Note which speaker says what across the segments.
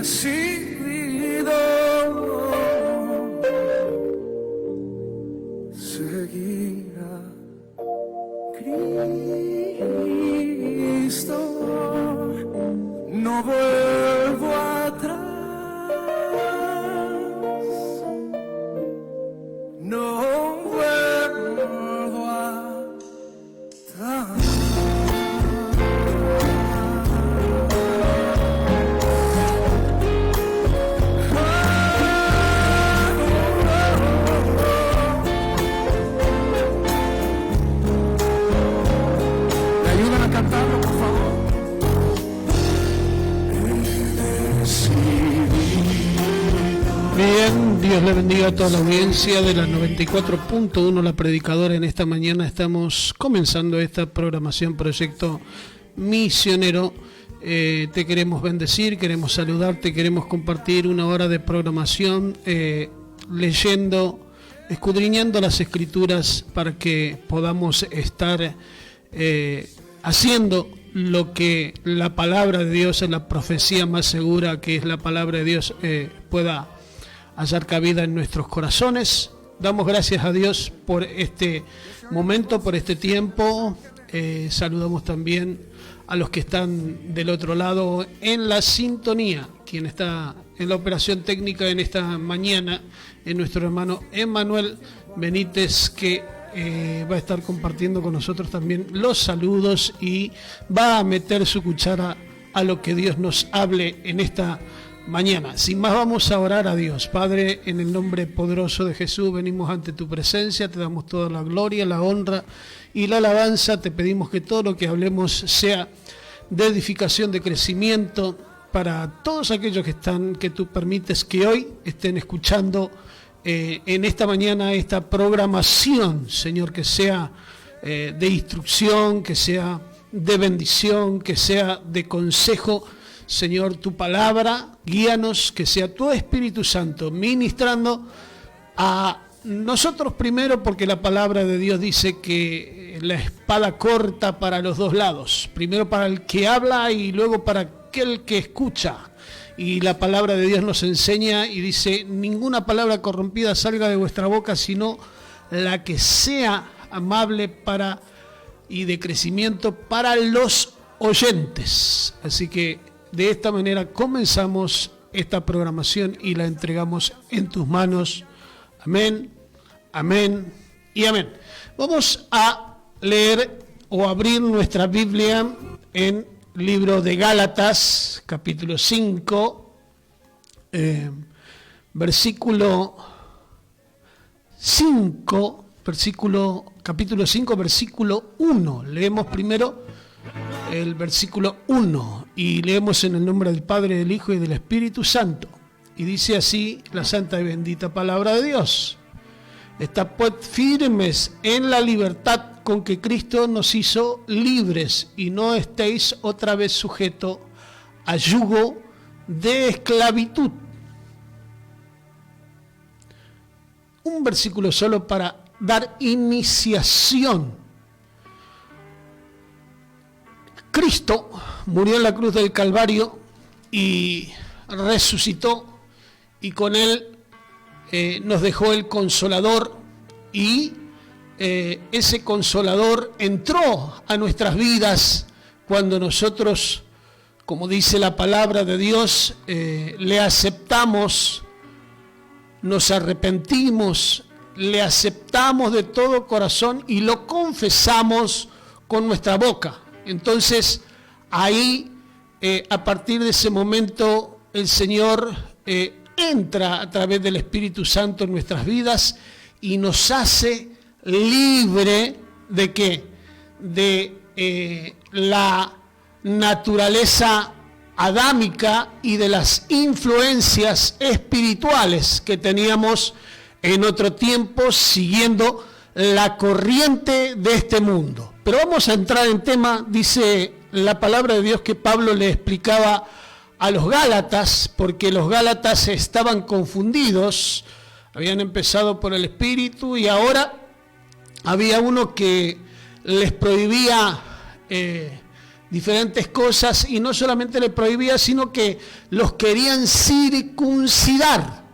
Speaker 1: decidido seguir a Cristo. No vuelvo atrás, no vuelvo atrás. ¿Me ayudan a cantarlo, por favor?
Speaker 2: Bien, Dios le bendiga a toda la audiencia de la 94.1 La Predicadora. En esta mañana estamos comenzando esta programación Proyecto Misionero. Te queremos bendecir, queremos saludarte, queremos compartir una hora de programación leyendo, escudriñando las Escrituras para que podamos estar haciendo lo que la palabra de Dios, es la profecía más segura que es la palabra de Dios, pueda hallar cabida en nuestros corazones. Damos gracias a Dios por este momento, por este tiempo. Saludamos también a los que están del otro lado en la sintonía, quien está en la operación técnica en esta mañana, es nuestro hermano Emanuel Benítez, que va a estar compartiendo con nosotros también los saludos y va a meter su cuchara a lo que Dios nos hable en esta mañana. Sin más, vamos a orar a Dios. Padre, en el nombre poderoso de Jesús, venimos ante tu presencia, te damos toda la gloria, la honra y la alabanza. Te pedimos que todo lo que hablemos sea de edificación, de crecimiento para todos aquellos que tú permites que hoy estén escuchando en esta mañana esta programación, Señor, que sea de instrucción, que sea de bendición, que sea de consejo. Señor, tu palabra, guíanos, que sea tu Espíritu Santo ministrando a nosotros primero, porque la palabra de Dios dice que la espada corta para los dos lados, primero para el que habla y luego para aquel que escucha. Y la palabra de Dios nos enseña y dice: ninguna palabra corrompida salga de vuestra boca, sino la que sea amable para y de crecimiento para los oyentes. Así que de esta manera comenzamos esta programación y la entregamos en tus manos. Amén, amén y amén. Vamos a leer o abrir nuestra Biblia en libro de Gálatas, capítulo 5, capítulo 5, versículo 1. Leemos primero el versículo 1 y leemos en el nombre del Padre, del Hijo y del Espíritu Santo. Y dice así la santa y bendita palabra de Dios: Estad pues firmes en la libertad con que Cristo nos hizo libres, y no estéis otra vez sujetos a yugo de esclavitud. Un versículo solo para dar iniciación. Cristo murió en la cruz del Calvario y resucitó, y con él nos dejó el Consolador, y ese Consolador entró a nuestras vidas cuando nosotros, como dice la palabra de Dios, le aceptamos, nos arrepentimos, le aceptamos de todo corazón y lo confesamos con nuestra boca. Entonces, ahí, a partir de ese momento, el Señor entra a través del Espíritu Santo en nuestras vidas y nos hace libre ¿de qué? De la naturaleza adámica y de las influencias espirituales que teníamos en otro tiempo siguiendo la corriente de este mundo. Pero vamos a entrar en tema. Dice la palabra de Dios que Pablo le explicaba a los Gálatas, porque los Gálatas estaban confundidos, habían empezado por el Espíritu y ahora había uno que les prohibía diferentes cosas, y no solamente le prohibía, sino que los querían circuncidar.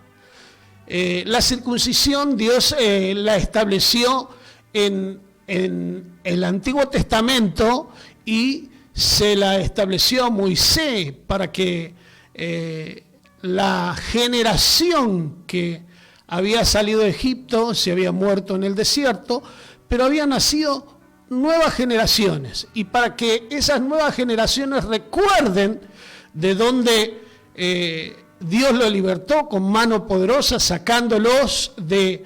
Speaker 2: La circuncisión Dios la estableció en el Antiguo Testamento y se la estableció a Moisés para que la generación que había salido de Egipto se había muerto en el desierto, pero habían nacido nuevas generaciones, y para que esas nuevas generaciones recuerden de dónde Dios los libertó con mano poderosa, sacándolos de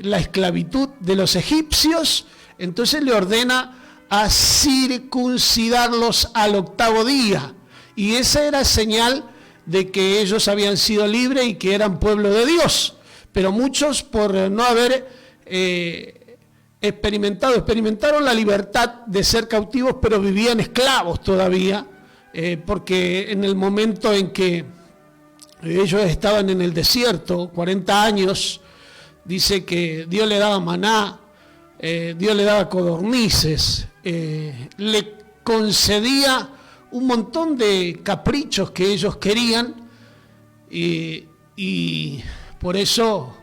Speaker 2: la esclavitud de los egipcios, entonces le ordena a circuncidarlos al 8º día, y esa era señal de que ellos habían sido libres y que eran pueblo de Dios. Pero muchos, por no haber experimentaron la libertad de ser cautivos, pero vivían esclavos todavía, porque en el momento en que ellos estaban en el desierto, 40 años, dice que Dios le daba maná, Dios le daba codornices, le concedía un montón de caprichos que ellos querían, y por eso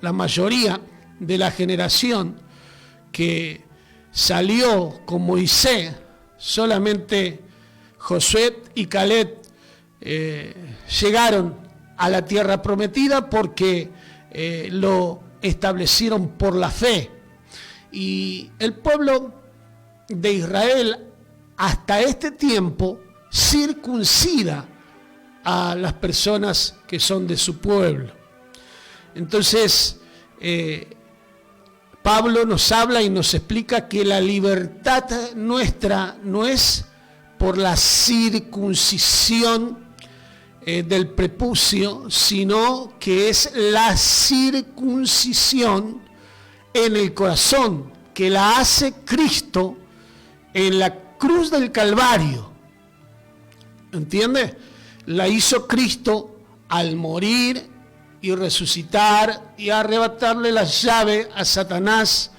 Speaker 2: la mayoría de la generación que salió con Moisés, solamente Josué y Caleb llegaron a la tierra prometida porque lo establecieron por la fe. Y el pueblo de Israel hasta este tiempo circuncida a las personas que son de su pueblo. Entonces, Pablo nos habla y nos explica que la libertad nuestra no es por la circuncisión del prepucio, sino que es la circuncisión en el corazón, que la hace Cristo en la cruz del Calvario. ¿Entiende? La hizo Cristo al morir y resucitar y arrebatarle la llave a Satanás,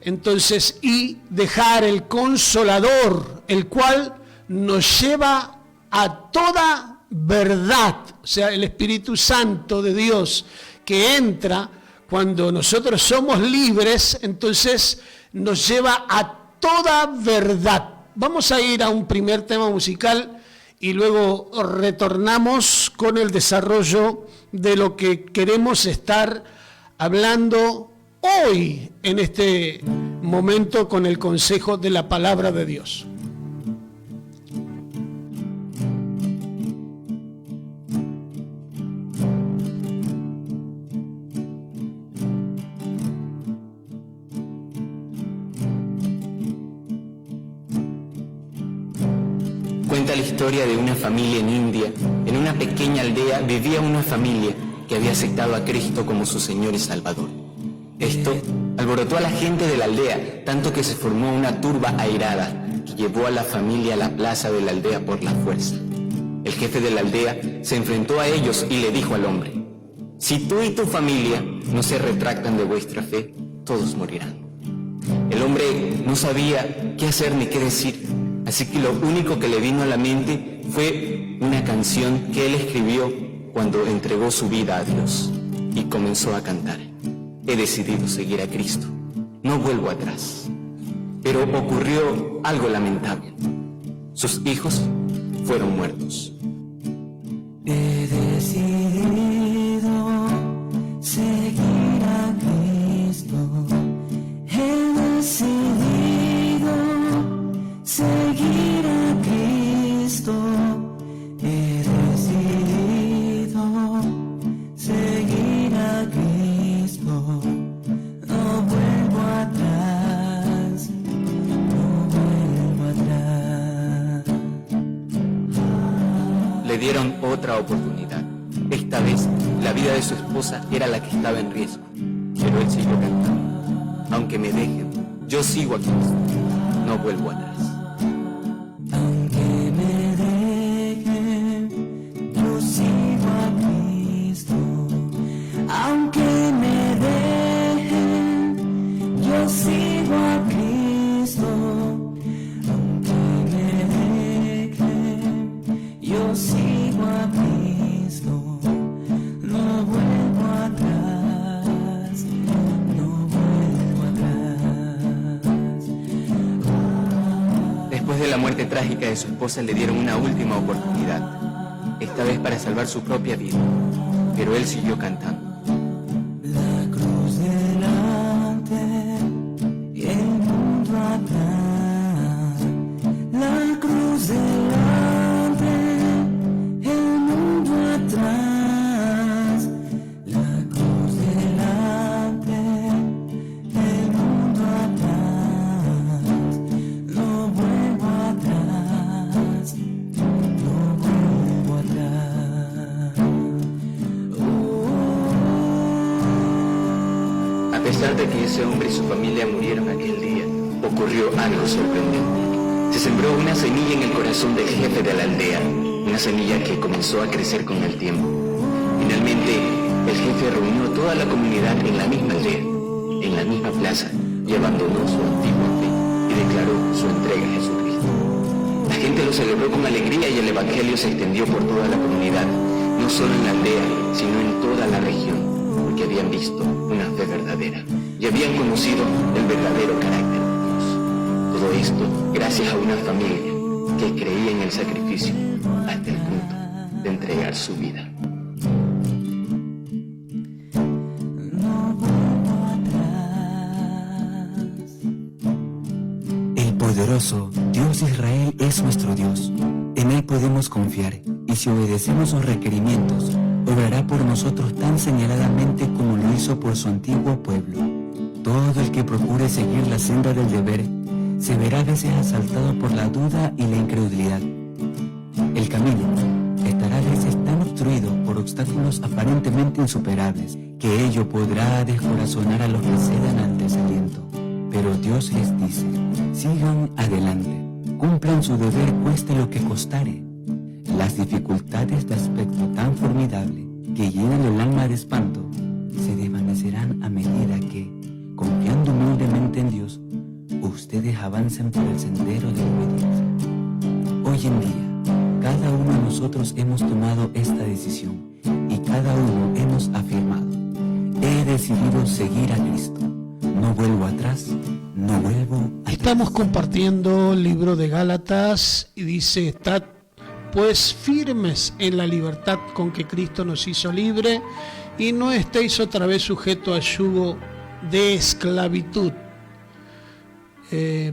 Speaker 2: entonces, y dejar el Consolador, el cual nos lleva a toda verdad, o sea, el Espíritu Santo de Dios que entra cuando nosotros somos libres, entonces nos lleva a toda verdad. Vamos a ir a un primer tema musical y luego retornamos con el desarrollo de lo que queremos estar hablando hoy en este momento con el consejo de la palabra de Dios.
Speaker 3: Cuenta la historia de una familia en India. En una pequeña aldea vivía una familia que había aceptado a Cristo como su Señor y Salvador. Esto alborotó a la gente de la aldea, tanto que se formó una turba airada que llevó a la familia a la plaza de la aldea por la fuerza. El jefe de la aldea se enfrentó a ellos y le dijo al hombre: si tú y tu familia no se retractan de vuestra fe, todos morirán. El hombre no sabía qué hacer ni qué decir, así que lo único que le vino a la mente fue una canción que él escribió cuando entregó su vida a Dios, y comenzó a cantar: he decidido seguir a Cristo, no vuelvo atrás. Pero ocurrió algo lamentable. Sus hijos fueron muertos.
Speaker 4: He decidido seguir a Cristo. He decidido seguir a Cristo. He decidido seguir a Cristo. No vuelvo atrás. No vuelvo atrás.
Speaker 3: Le dieron otra oportunidad. Esta vez la vida de su esposa era la que estaba en riesgo, pero él siguió cantando: aunque me dejen, yo sigo a Cristo, no vuelvo atrás.
Speaker 4: Aunque me dejen, yo sigo a Cristo. Aunque me dejen, yo sigo a Cristo. Aunque
Speaker 3: trágica de su esposa le dieron una última oportunidad, esta vez para salvar su propia vida, pero él siguió cantando.
Speaker 4: La cruz delante y el mundo atrás. La cruz delante, el mundo atrás. La cruz delante, el mundo atrás. No vuelvo atrás, no vuelvo atrás.
Speaker 3: A pesar de que ese hombre y su familia murieron aquel día, ocurrió algo sorprendente. Se sembró una semilla en el corazón del jefe de la aldea, una semilla que comenzó a crecer con el tiempo. Finalmente, el jefe reunió toda la comunidad en la misma aldea, en la misma plaza, y abandonó su antigua fe y declaró su entrega a Jesucristo. La gente lo celebró con alegría y el evangelio se extendió por toda la comunidad, no solo en la aldea, sino en toda la región, porque habían visto una fe verdadera y habían conocido el verdadero carácter de Dios. Todo esto gracias a una familia que creía en el sacrificio hasta el punto de entregar su vida.
Speaker 4: El poderoso Dios de Israel es nuestro Dios. En Él podemos confiar, y si obedecemos sus requerimientos, obrará por nosotros tan señaladamente como lo hizo por su antiguo pueblo. Todo el que procure seguir la senda del deber se verá a veces asaltado por la duda y la incredulidad. El camino estará a veces tan obstruido por obstáculos aparentemente insuperables que ello podrá descorazonar a los que cedan al desaliento. Pero Dios les dice: sigan adelante, cumplan su deber cueste lo que costare. Las dificultades de aspecto tan formidable que llenan el alma de espanto se desvanecerán a medida que, confiando humildemente en Dios, ustedes avancen por el sendero de la obediencia. Hoy en día, cada uno de nosotros hemos tomado esta decisión y cada uno hemos afirmado: he decidido seguir a Cristo. No vuelvo atrás, no vuelvo atrás.
Speaker 2: Estamos compartiendo el libro de Gálatas y dice: estad pues firmes en la libertad con que Cristo nos hizo libre y no estéis otra vez sujetos al yugo de esclavitud.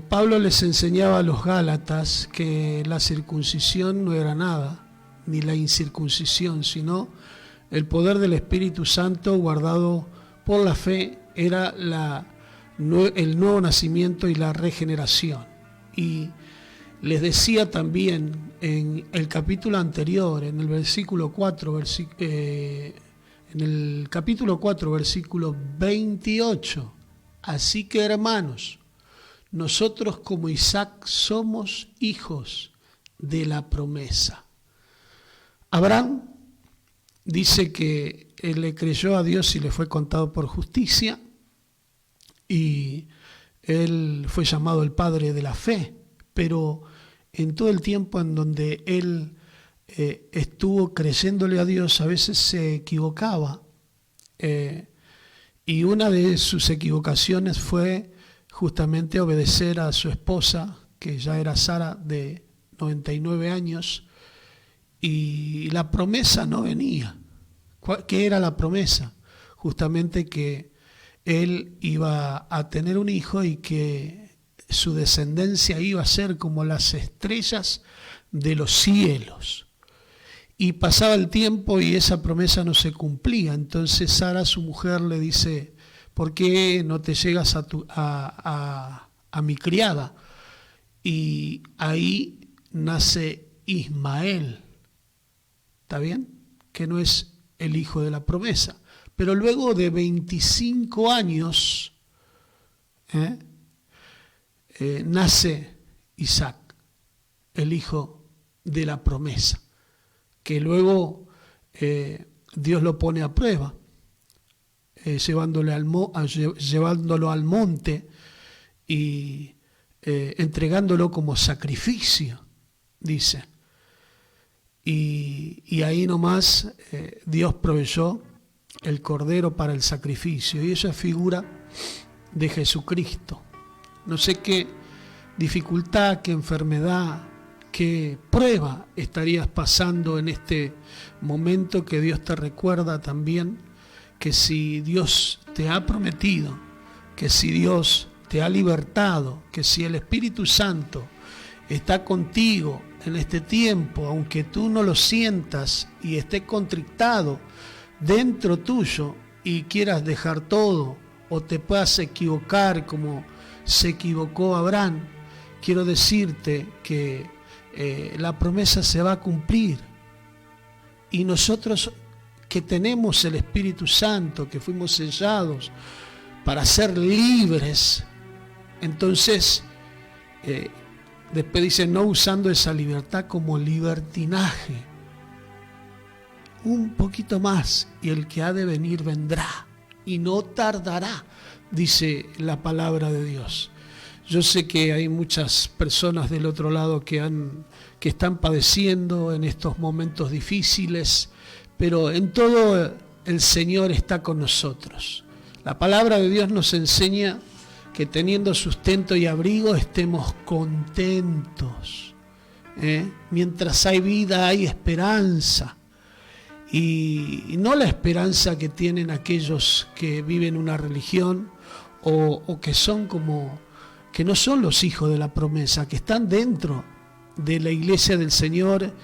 Speaker 2: Pablo les enseñaba a los Gálatas que la circuncisión no era nada, ni la incircuncisión, sino el poder del Espíritu Santo guardado por la fe era el nuevo nacimiento y la regeneración. Y les decía también en el capítulo anterior, en el versículo 4, en el capítulo 4, versículo 28, así que hermanos, nosotros como Isaac somos hijos de la promesa. Abraham dice que él le creyó a Dios y le fue contado por justicia, y él fue llamado el padre de la fe, pero en todo el tiempo en donde él estuvo creyéndole a Dios, a veces se equivocaba, y una de sus equivocaciones fue justamente obedecer a su esposa, que ya era Sara, de 99 años, y la promesa no venía. ¿Qué era la promesa? Justamente que él iba a tener un hijo y que su descendencia iba a ser como las estrellas de los cielos. Y pasaba el tiempo y esa promesa no se cumplía. Entonces Sara, su mujer, le dice: ¿por qué no te llegas a mi criada? Y ahí nace Ismael. ¿Está bien? Que no es el hijo de la promesa. Pero luego de 25 años nace Isaac, el hijo de la promesa, que luego Dios lo pone a prueba, llevándolo al monte y entregándolo como sacrificio, dice. Y ahí nomás Dios proveyó el cordero para el sacrificio, y eso es figura de Jesucristo. No sé qué dificultad, qué enfermedad, qué prueba estarías pasando en este momento, que Dios te recuerda también que si Dios te ha prometido, que si Dios te ha libertado, que si el Espíritu Santo está contigo en este tiempo, aunque tú no lo sientas y esté contrictado dentro tuyo y quieras dejar todo o te puedas equivocar como se equivocó Abraham, quiero decirte que la promesa se va a cumplir. Y nosotros que tenemos el Espíritu Santo, que fuimos sellados para ser libres, entonces después dice, no usando esa libertad como libertinaje. Un poquito más y el que ha de venir vendrá y no tardará, dice la palabra de Dios. Yo sé que hay muchas personas del otro lado que están padeciendo en estos momentos difíciles, pero en todo el Señor está con nosotros. La palabra de Dios nos enseña que teniendo sustento y abrigo estemos contentos. Mientras hay vida hay esperanza. Y no la esperanza que tienen aquellos que viven una religión o que son como, que no son los hijos de la promesa, que están dentro de la iglesia del Señor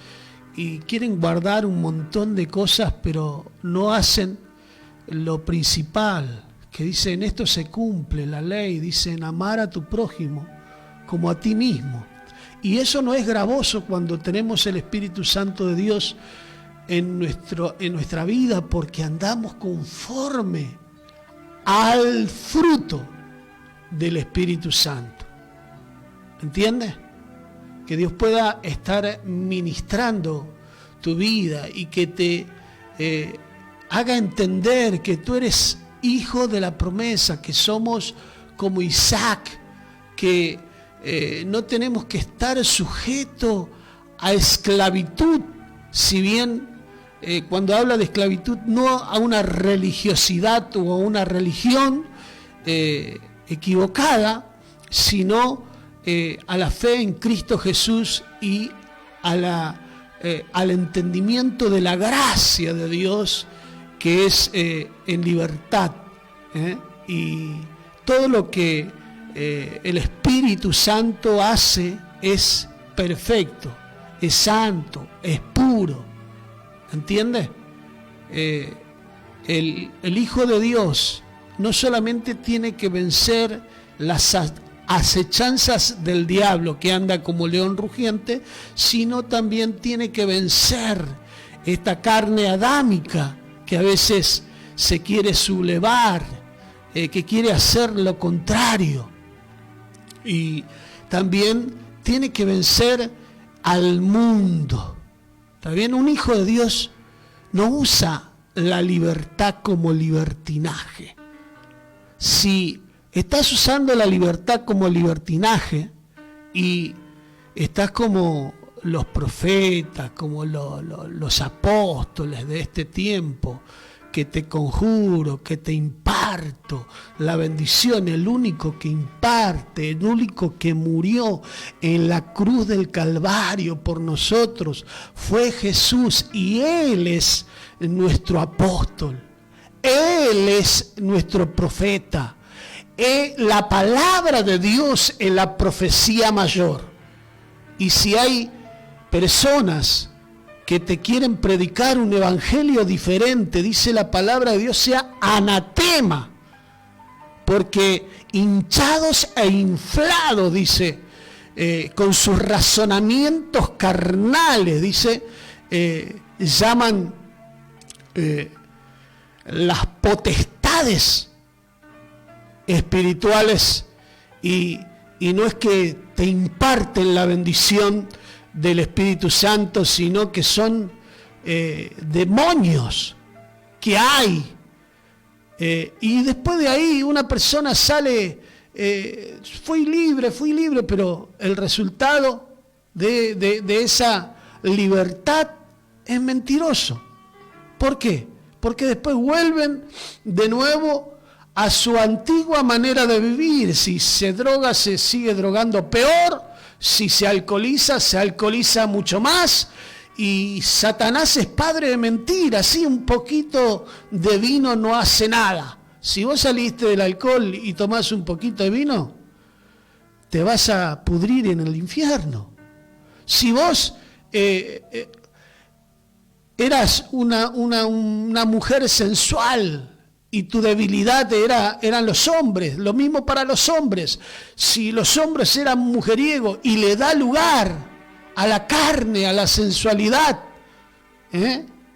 Speaker 2: y quieren guardar un montón de cosas, pero no hacen lo principal, que dice, en esto se cumple la ley, dice, en amar a tu prójimo como a ti mismo. Y eso no es gravoso cuando tenemos el Espíritu Santo de Dios en nuestra vida, porque andamos conforme al fruto del Espíritu Santo. ¿Entiendes? Que Dios pueda estar ministrando tu vida y que te haga entender que tú eres hijo de la promesa, que somos como Isaac, que no tenemos que estar sujetos a esclavitud, si bien cuando habla de esclavitud no a una religiosidad o a una religión equivocada, sino a la fe en Cristo Jesús y al entendimiento de la gracia de Dios, que es en libertad. Y todo lo que el Espíritu Santo hace es perfecto, es santo, es puro. ¿Entiendes? El Hijo de Dios no solamente tiene que vencer las acechanzas del diablo que anda como león rugiente, sino también tiene que vencer esta carne adámica que a veces se quiere sublevar, que quiere hacer lo contrario. Y también tiene que vencer al mundo. ¿Está bien? Un hijo de Dios no usa la libertad como libertinaje. Si estás usando la libertad como libertinaje y estás como los profetas, como los apóstoles de este tiempo, que te conjuro, que te imparto la bendición, el único que imparte, el único que murió en la cruz del Calvario por nosotros, fue Jesús, y Él es nuestro apóstol, Él es nuestro profeta, la palabra de Dios es la profecía mayor. Y si hay personas que te quieren predicar un evangelio diferente, dice la palabra de Dios, sea anatema, porque hinchados e inflados, dice, con sus razonamientos carnales, dice, llaman las potestades espirituales, y no es que te imparten la bendición del Espíritu Santo, sino que son demonios que hay. Y después de ahí una persona sale, fui libre, pero el resultado de esa libertad es mentiroso. ¿Por qué? Porque después vuelven de nuevo a su antigua manera de vivir. Si se droga, se sigue drogando peor. Si se alcoholiza mucho más. Y Satanás es padre de mentira. Así un poquito de vino no hace nada. Si vos saliste del alcohol y tomás un poquito de vino, te vas a pudrir en el infierno. Si vos eras una mujer sensual y tu debilidad eran los hombres, lo mismo para los hombres. Si los hombres eran mujeriegos y le da lugar a la carne, a la sensualidad,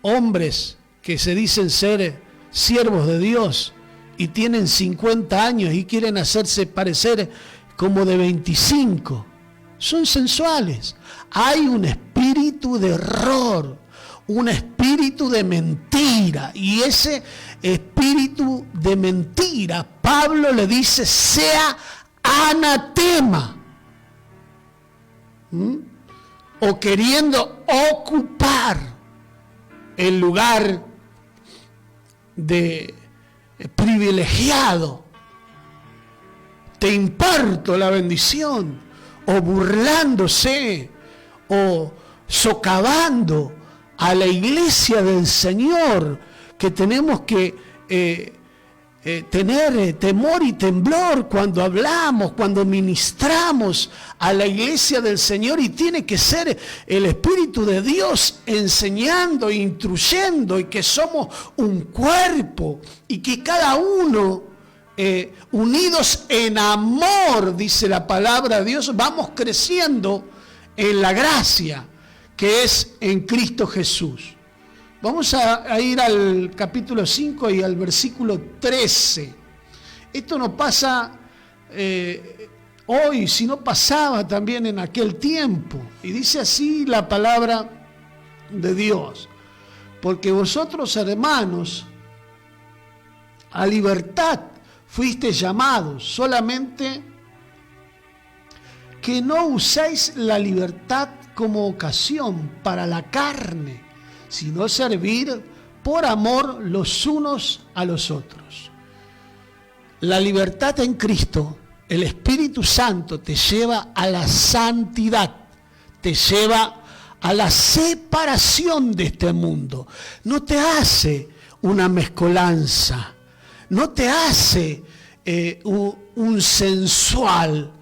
Speaker 2: hombres que se dicen ser siervos de Dios y tienen 50 años y quieren hacerse parecer como de 25, son sensuales. Hay un espíritu de error, un espíritu de mentira, y ese espíritu de mentira, Pablo le dice, sea anatema. O queriendo ocupar el lugar de privilegiado, te imparto la bendición, o burlándose, o socavando a la iglesia del Señor, que tenemos que tener temor y temblor cuando hablamos, cuando ministramos a la iglesia del Señor, y tiene que ser el Espíritu de Dios enseñando, instruyendo, y que somos un cuerpo y que cada uno unidos en amor, dice la palabra de Dios, vamos creciendo en la gracia que es en Cristo Jesús. Vamos a ir al capítulo 5 y al versículo 13. Esto no pasa hoy, sino pasaba también en aquel tiempo. Y dice así la palabra de Dios: porque vosotros, hermanos, a libertad fuisteis llamados, solamente que no uséis la libertad como ocasión para la carne, sino servir por amor los unos a los otros. La libertad en Cristo, el Espíritu Santo te lleva a la santidad, te lleva a la separación de este mundo. No te hace una mezcolanza, no te hace un sensual,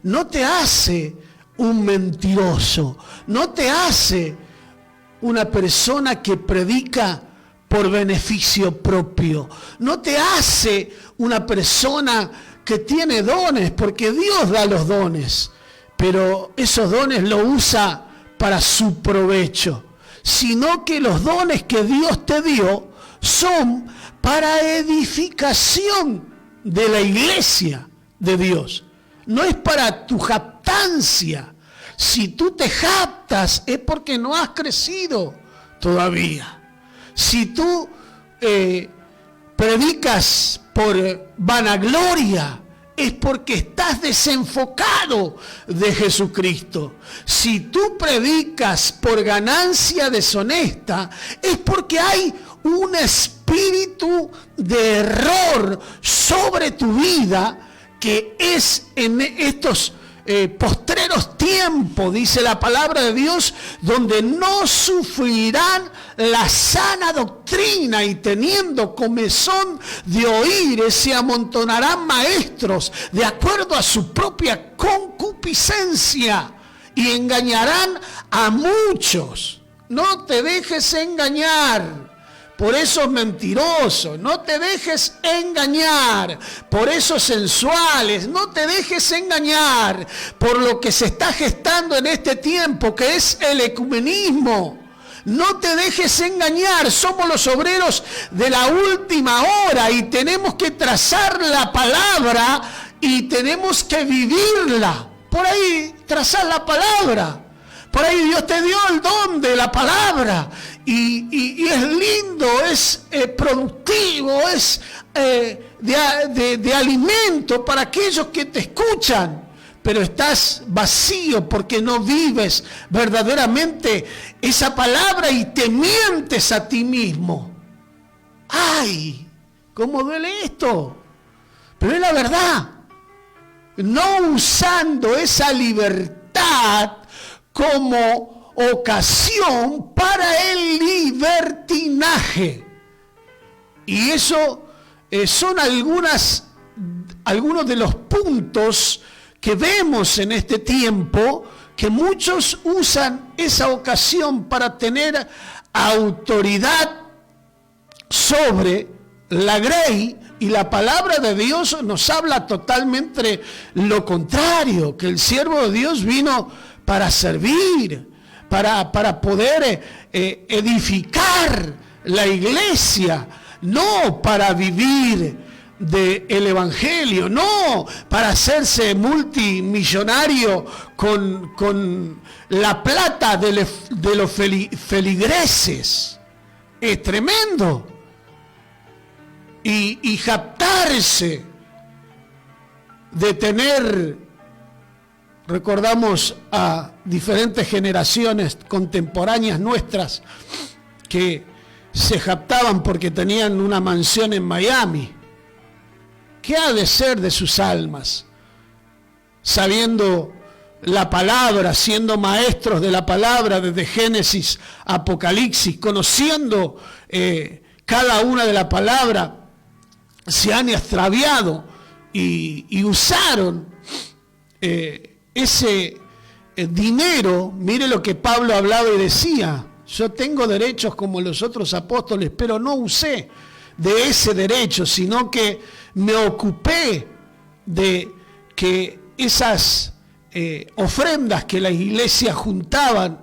Speaker 2: no te hace un mentiroso, no te hace una persona que predica por beneficio propio, no te hace una persona que tiene dones, porque Dios da los dones, pero esos dones los usa para su provecho, sino que los dones que Dios te dio son para edificación de la iglesia de Dios, no es para tu jactancia. Si tú te jactas es porque no has crecido todavía. Si tú predicas por vanagloria es porque estás desenfocado de Jesucristo. Si tú predicas por ganancia deshonesta es porque hay un espíritu de error sobre tu vida, que es en estos postreros tiempos, dice la palabra de Dios, donde no sufrirán la sana doctrina, y teniendo comezón de oír se amontonarán maestros de acuerdo a su propia concupiscencia, y engañarán a muchos. No te dejes engañar por esos mentirosos, no te dejes engañar por esos sensuales, no te dejes engañar por lo que se está gestando en este tiempo, que es el ecumenismo. No te dejes engañar, somos los obreros de la última hora y tenemos que trazar la palabra y tenemos que vivirla. Por ahí trazar la palabra. Por ahí Dios te dio el don de la palabra y es lindo, es productivo, es de alimento para aquellos que te escuchan, pero estás vacío porque no vives verdaderamente esa palabra y te mientes a ti mismo. ¡Ay! ¿Cómo duele esto? Pero es la verdad. No usando esa libertad libertad como ocasión para el libertinaje. Y eso son algunos de los puntos que vemos en este tiempo, que muchos usan esa ocasión para tener autoridad sobre la grey, y la palabra de Dios nos habla totalmente lo contrario, que el siervo de Dios vino para servir, para poder edificar la iglesia, no para vivir del evangelio, no para hacerse multimillonario con la plata de los feligreses. Es tremendo. Y jactarse de tener, recordamos a diferentes generaciones contemporáneas nuestras que se jactaban porque tenían una mansión en Miami. ¿Qué ha de ser de sus almas? Sabiendo la palabra, siendo maestros de la palabra desde Génesis a Apocalipsis, conociendo cada una de la palabra, se han extraviado y usaron ese dinero. Mire lo que Pablo hablaba y decía: yo tengo derechos como los otros apóstoles, pero no usé de ese derecho, sino que me ocupé de que esas ofrendas que la iglesia juntaban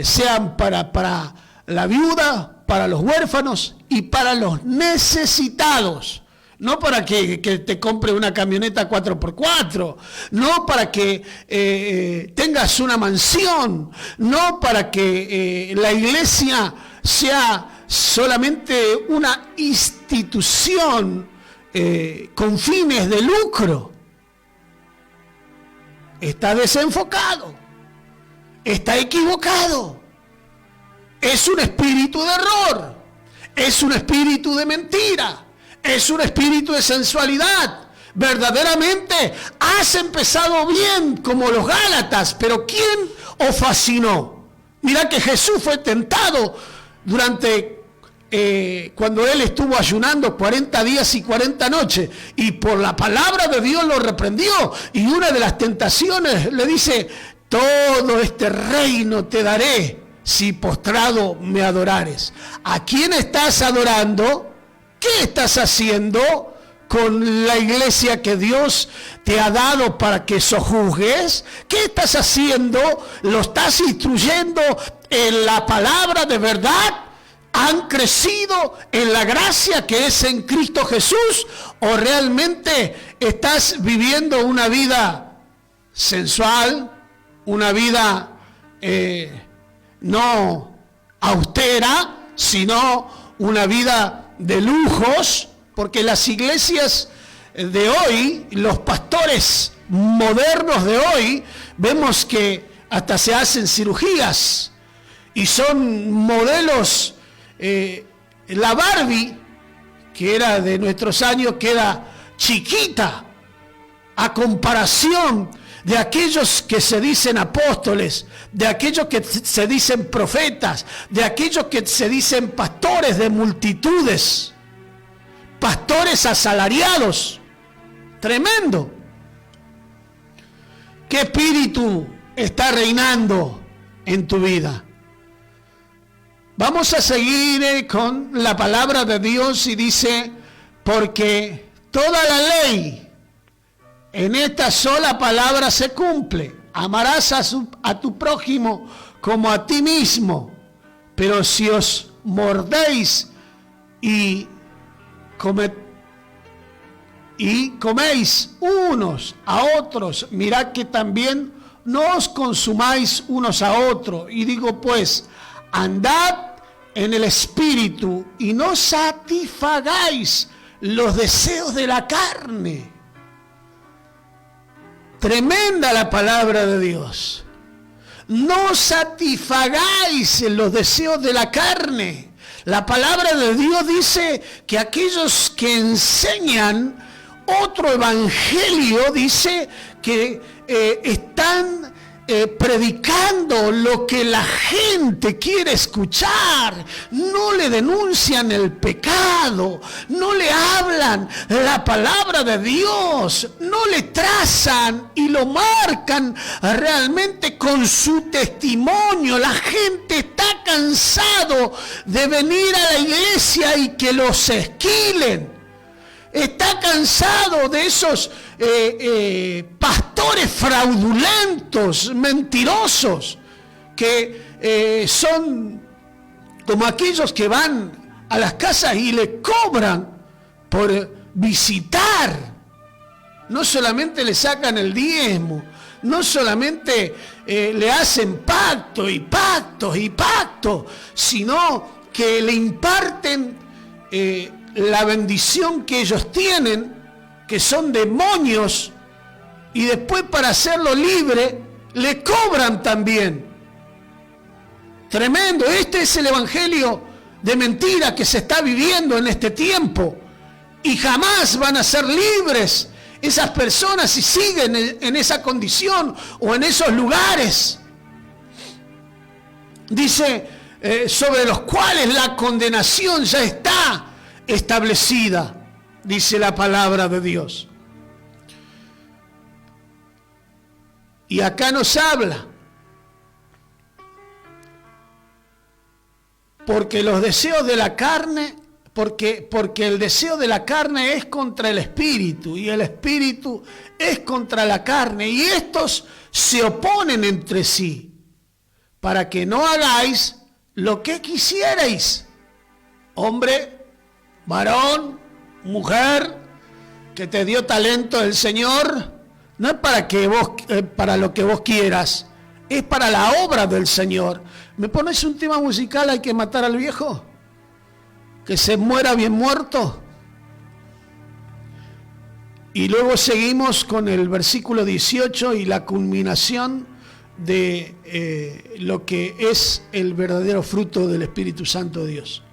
Speaker 2: sean para la viuda, para los huérfanos y para los necesitados. No para que te compre una camioneta 4x4, no para que tengas una mansión, no para que la iglesia sea solamente una institución con fines de lucro. Está desenfocado, está equivocado, es un espíritu de error, es un espíritu de mentira, es un espíritu de sensualidad. Verdaderamente has empezado bien como los Gálatas, pero ¿quién os fascinó? Mira que Jesús fue tentado durante cuando él estuvo ayunando 40 días y 40 noches, y por la palabra de Dios lo reprendió, y una de las tentaciones le dice: todo este reino te daré si postrado me adorares. ¿A quién estás adorando? ¿Qué estás haciendo con la iglesia que Dios te ha dado para que sojuzgues? ¿Qué estás haciendo? ¿Lo estás instruyendo en la palabra de verdad? ¿Han crecido en la gracia que es en Cristo Jesús? ¿O realmente estás viviendo una vida sensual, una vida no austera, sino una vida de lujos? Porque las iglesias de hoy, los pastores modernos de hoy, vemos que hasta se hacen cirugías y son modelos. La Barbie, que era de nuestros años, queda chiquita a comparación de aquellos que se dicen apóstoles, de aquellos que se dicen profetas, de aquellos que se dicen pastores de multitudes, pastores asalariados. Tremendo. ¿Qué espíritu está reinando en tu vida? Vamos a seguir con la palabra de Dios, y dice: porque toda la ley en esta sola palabra se cumple: amarás a tu prójimo como a ti mismo. Pero si os mordéis y coméis unos a otros, mirad que también no os consumáis unos a otros. Y digo pues: andad en el espíritu y no satisfagáis los deseos de la carne. Tremenda la palabra de Dios. No satisfagáis los deseos de la carne. La palabra de Dios dice que aquellos que enseñan otro evangelio, dice que están predicando lo que la gente quiere escuchar, no le denuncian el pecado, no le hablan la palabra de Dios, no le trazan y lo marcan realmente con su testimonio. La gente está cansado de venir a la iglesia y que los esquilen. Está cansado de esos pastores fraudulentos, mentirosos, que son como aquellos que van a las casas y le cobran por visitar. No solamente le sacan el diezmo, no solamente le hacen pactos y pactos y pactos, sino que le imparten la bendición que ellos tienen, que son demonios, y después para hacerlo libre le cobran también. Tremendo. Este es el evangelio de mentira que se está viviendo en este tiempo, y jamás van a ser libres esas personas si siguen en esa condición o en esos lugares. Dice sobre los cuales la condenación ya está establecida, dice la palabra de Dios. Y acá nos habla, porque los deseos de la carne, porque el deseo de la carne es contra el espíritu, y el espíritu es contra la carne, y estos se oponen entre sí, para que no hagáis lo que quisierais. Hombre, varón, mujer, que te dio talento el Señor, no es para que vos, para lo que vos quieras, es para la obra del Señor. ¿Me pones un tema musical? Hay que matar al viejo, que se muera bien muerto. Y luego seguimos con el versículo 18 y la culminación de lo que es el verdadero fruto del Espíritu Santo de Dios.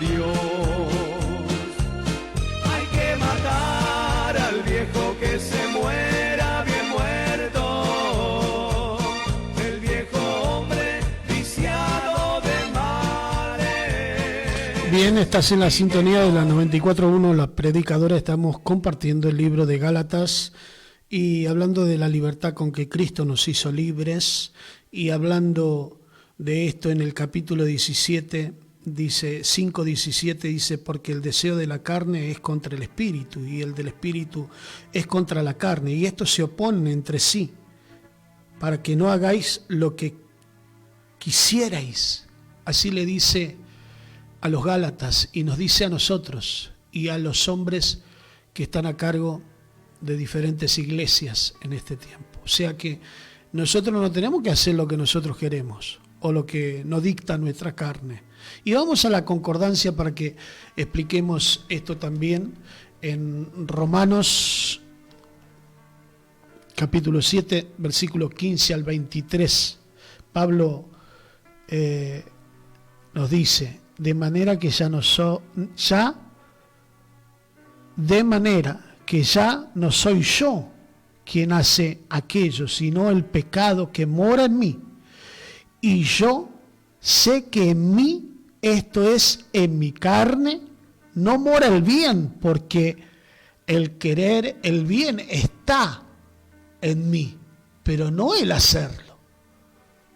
Speaker 1: Dios. Hay que matar al viejo que se muera bien muerto, el viejo hombre viciado de males.
Speaker 2: Bien, estás en la sintonía de la 94.1, La Predicadora. Estamos compartiendo el libro de Gálatas y hablando de la libertad con que Cristo nos hizo libres, y hablando de esto en el capítulo 17, dice 5:17, dice, porque el deseo de la carne es contra el espíritu y el del espíritu es contra la carne, y estos se oponen entre sí, para que no hagáis lo que quisierais. Así le dice a los Gálatas y nos dice a nosotros y a los hombres que están a cargo de diferentes iglesias en este tiempo. O sea que nosotros no tenemos que hacer lo que nosotros queremos o lo que nos dicta nuestra carne. Y vamos a la concordancia para que expliquemos esto también en Romanos capítulo 7, versículos 15 al 23. Pablo nos dice, de manera que ya no soy yo quien hace aquello, sino el pecado que mora en mí. Y yo sé que en mí, esto es, en mi carne, no mora el bien, porque el querer el bien está en mí, pero no el hacerlo,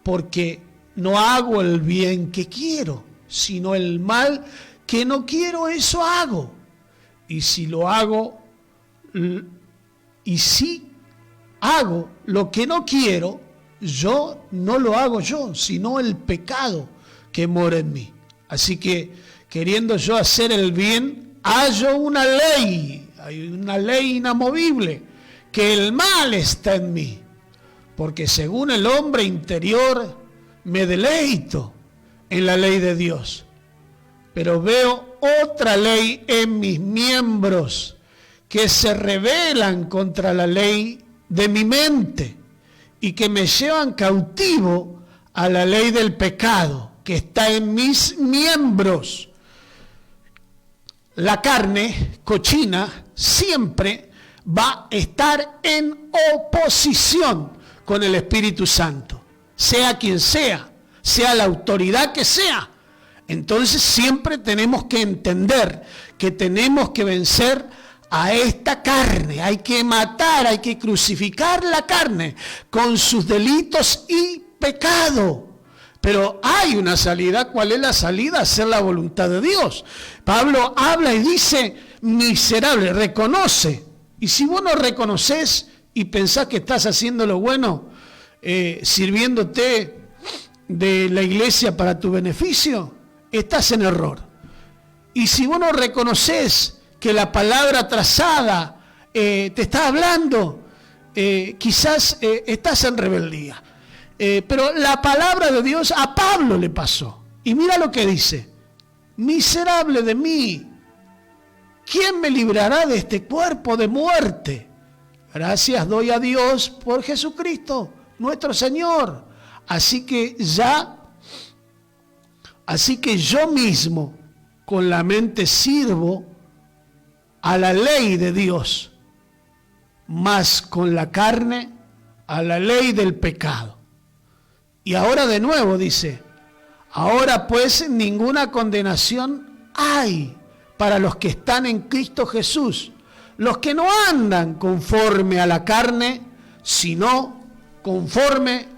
Speaker 2: porque no hago el bien que quiero, sino el mal que no quiero, eso hago. Y si lo hago, y si hago lo que no quiero, yo no lo hago yo, sino el pecado que mora en mí. Así que, queriendo yo hacer el bien, hallo una ley, hay una ley inamovible, que el mal está en mí, porque según el hombre interior me deleito en la ley de Dios, pero veo otra ley en mis miembros que se rebelan contra la ley de mi mente y que me llevan cautivo a la ley del pecado que está en mis miembros. La carne cochina siempre va a estar en oposición con el Espíritu Santo, sea quien sea la autoridad que sea. Entonces siempre tenemos que entender que tenemos que vencer a esta carne, hay que matar, hay que crucificar la carne con sus delitos y pecado. Pero hay una salida. ¿Cuál es la salida? Hacer la voluntad de Dios. Pablo habla y dice, miserable, reconoce. Y si vos no reconoces y pensás que estás haciendo lo bueno, sirviéndote de la iglesia para tu beneficio, estás en error. Y si vos no reconoces que la palabra trazada te está hablando, quizás estás en rebeldía. Pero la palabra de Dios a Pablo le pasó. Y mira lo que dice: miserable de mí, ¿quién me librará de este cuerpo de muerte? Gracias doy a Dios por Jesucristo, nuestro Señor. Así que yo mismo con la mente sirvo a la ley de Dios, mas con la carne a la ley del pecado. Y ahora de nuevo dice, ahora pues ninguna condenación hay para los que están en Cristo Jesús, los que no andan conforme a la carne, sino conforme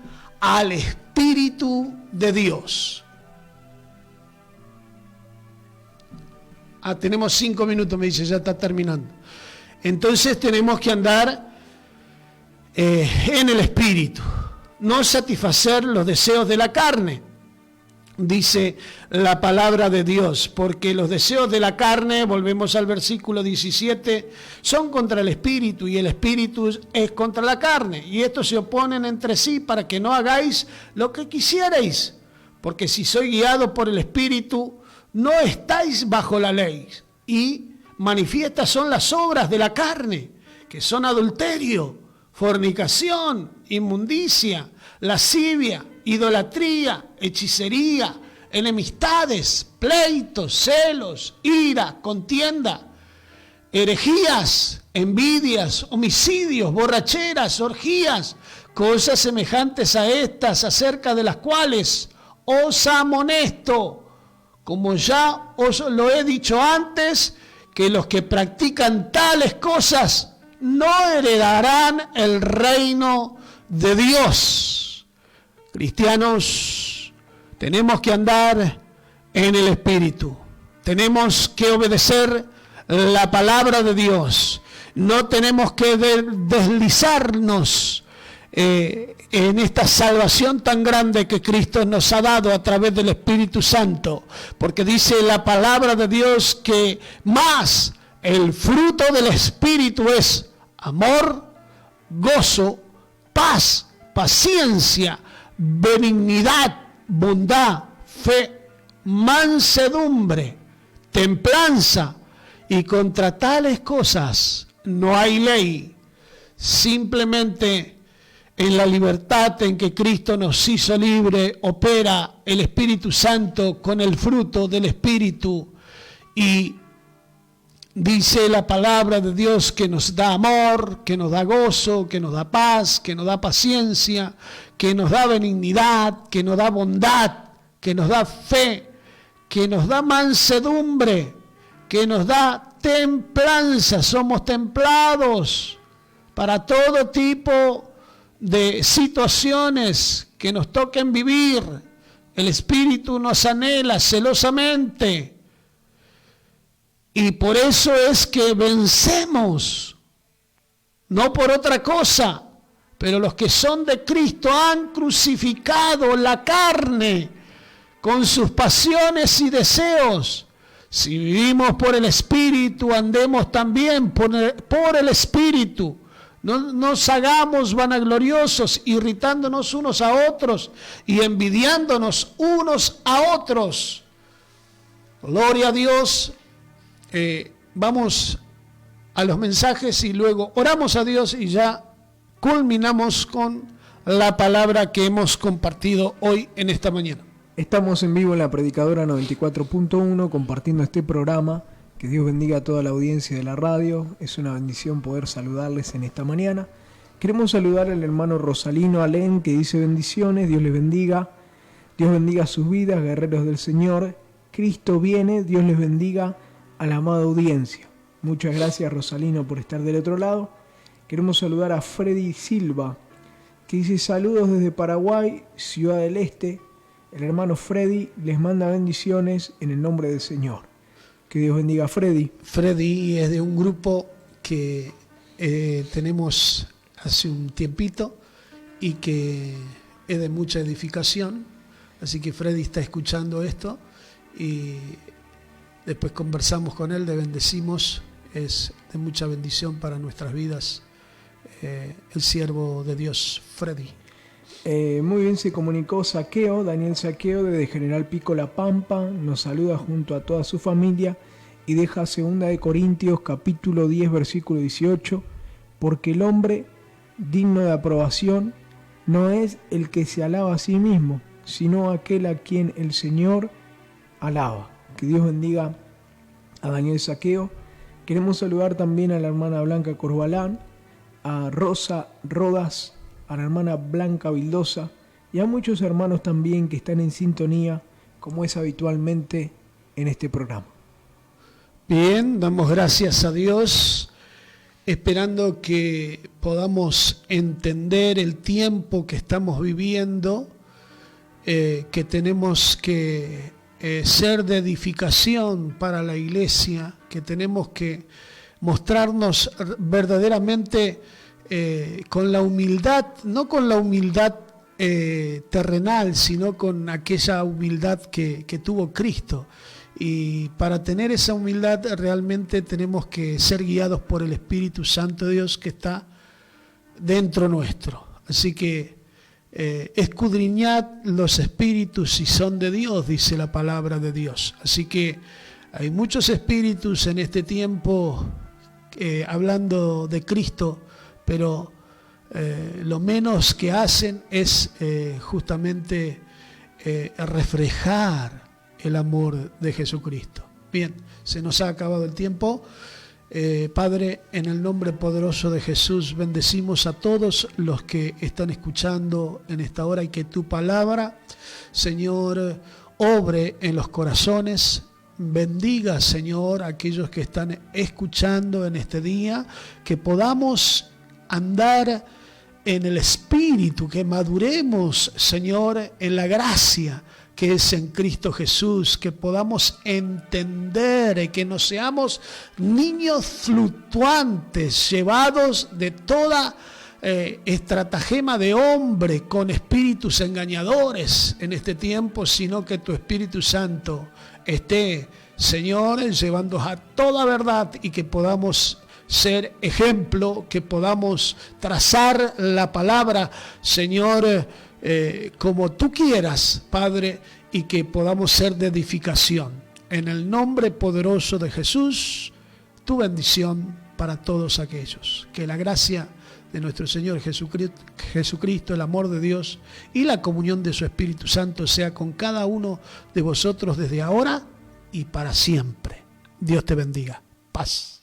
Speaker 2: al Espíritu de Dios. Tenemos 5 minutos, me dice, ya está terminando. Entonces tenemos que andar en el Espíritu, no satisfacer los deseos de la carne, dice la palabra de Dios, porque los deseos de la carne, volvemos al versículo 17, son contra el Espíritu y el Espíritu es contra la carne, y estos se oponen entre sí para que no hagáis lo que quisierais, porque si soy guiado por el Espíritu, no estáis bajo la ley. Y manifiestas son las obras de la carne, que son adulterio, fornicación, inmundicia, lascivia, idolatría, hechicería, enemistades, pleitos, celos, ira, contienda, herejías, envidias, homicidios, borracheras, orgías, cosas semejantes a estas, acerca de las cuales os amonesto, como ya os lo he dicho antes, que los que practican tales cosas no heredarán el reino de Dios. Cristianos, tenemos que andar en el Espíritu. Tenemos que obedecer la palabra de Dios. No tenemos que deslizarnos en esta salvación tan grande que Cristo nos ha dado a través del Espíritu Santo, porque dice la palabra de Dios que más el fruto del Espíritu es amor, gozo, paz, paciencia, benignidad, bondad, fe, mansedumbre, templanza, y contra tales cosas no hay ley. Simplemente en la libertad en que Cristo nos hizo libre, opera el Espíritu Santo con el fruto del Espíritu. Y dice la palabra de Dios que nos da amor, que nos da gozo, que nos da paz, que nos da paciencia, que nos da benignidad, que nos da bondad, que nos da fe, que nos da mansedumbre, que nos da templanza. Somos templados para todo tipo de situaciones que nos toquen vivir. El Espíritu nos anhela celosamente, y por eso es que vencemos, no por otra cosa. Pero los que son de Cristo han crucificado la carne con sus pasiones y deseos. Si vivimos por el Espíritu, andemos también por el Espíritu. No nos hagamos vanagloriosos, irritándonos unos a otros y envidiándonos unos a otros. Gloria a Dios. Vamos a los mensajes y luego oramos a Dios y ya culminamos con la palabra que hemos compartido hoy en esta mañana.
Speaker 5: Estamos en vivo en la Predicadora 94.1 compartiendo este programa. Que Dios bendiga a toda la audiencia de la radio. Es una bendición poder saludarles en esta mañana. Queremos saludar al hermano Rosalino Alén, que dice bendiciones. Dios les bendiga. Dios bendiga sus vidas, guerreros del Señor. Cristo viene. Dios les bendiga a la amada audiencia. Muchas gracias, Rosalino, por estar del otro lado. Queremos saludar a Freddy Silva, que dice saludos desde Paraguay, Ciudad del Este. El hermano Freddy les manda bendiciones en el nombre del Señor. Que Dios bendiga a Freddy.
Speaker 2: Freddy es de un grupo que tenemos hace un tiempito y que es de mucha edificación. Así que Freddy está escuchando esto y después conversamos con él, le bendecimos. Es de mucha bendición para nuestras vidas el siervo de Dios, Freddy.
Speaker 5: Muy bien, se comunicó Saqueo, Daniel Saqueo desde General Pico La Pampa, nos saluda junto a toda su familia y deja 2 de Corintios capítulo 10 versículo 18, porque el hombre digno de aprobación no es el que se alaba a sí mismo, sino aquel a quien el Señor alaba. Que Dios bendiga a Daniel Saqueo. Queremos saludar también a la hermana Blanca Corbalán, a Rosa Rodas, a la hermana Blanca Vildosa y a muchos hermanos también que están en sintonía, como es habitualmente en este programa.
Speaker 2: Bien, damos gracias a Dios, esperando que podamos entender el tiempo que estamos viviendo, que tenemos que ser de edificación para la iglesia, que tenemos que mostrarnos verdaderamente con la humildad, no con la humildad terrenal, sino con aquella humildad que tuvo Cristo. Y para tener esa humildad realmente tenemos que ser guiados por el Espíritu Santo de Dios que está dentro nuestro. Así que escudriñad los espíritus si son de Dios, dice la palabra de Dios. Así que hay muchos espíritus en este tiempo hablando de Cristo, pero lo menos que hacen es justamente reflejar el amor de Jesucristo. Bien, se nos ha acabado el tiempo. Padre, en el nombre poderoso de Jesús, bendecimos a todos los que están escuchando en esta hora y que tu palabra, Señor, obre en los corazones. Bendiga, Señor, a aquellos que están escuchando en este día, que podamos andar en el Espíritu, que maduremos, Señor, en la gracia que es en Cristo Jesús, que podamos entender y que no seamos niños fluctuantes, llevados de toda estratagema de hombre con espíritus engañadores en este tiempo, sino que tu Espíritu Santo esté, Señor, llevándonos a toda verdad y que podamos ser ejemplo, que podamos trazar la palabra, Señor, como tú quieras, Padre, y que podamos ser de edificación. En el nombre poderoso de Jesús, tu bendición para todos aquellos. Que la gracia de nuestro Señor Jesucristo, el amor de Dios y la comunión de su Espíritu Santo sea con cada uno de vosotros desde ahora y para siempre. Dios te bendiga. Paz.